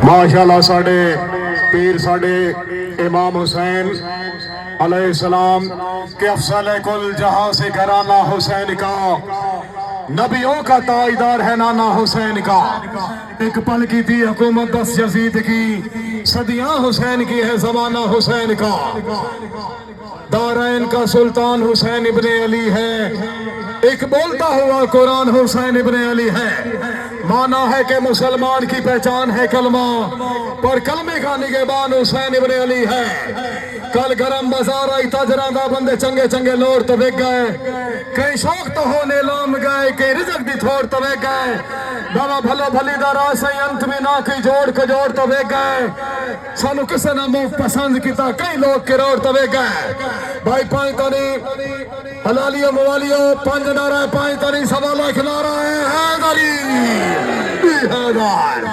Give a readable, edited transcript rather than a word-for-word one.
ماشاءاللہ ساڑھے پیر ساڑھے امام حسین علیہ السلام کہ افضل کل جہاں سے گھرانہ حسین کا، نبیوں کا تاجدار ہے نانا حسین کا، ایک پل کی تھی حکومت 10 یزید کی، صدیاں حسین کی ہے زمانہ حسین کا، دارین کا سلطان حسین ابن علی ہے، ایک بولتا ہوا قرآن حسین ابن علی ہے، مانا ہے کہ مسلمان کی پہچان ہے کلمہ، پر کلمے کا نگہبان حسین ابن علی ہے۔ کل گرم بازار آئی تاجران دا بندے چنگے چنگے لوڑ تو بک گئے، کئی شوق تو ہونے لام گئے، کئی رزق دی تھوڑ تو بک گئے، بابا بھلو بھلی دا راسی انت میں نہ کی جوڑ کو جوڑ تو بک گئے، سانو کسے نہ موف پسند کیتا کئی لوگ کے روڑ تو بک گئے۔ بھائی پائیں تانی حلالیوں موالیوں پانچ نعرہ ہے، پائیں تانی سوا لاکھ نعرہ ہے حیدری حیدر۔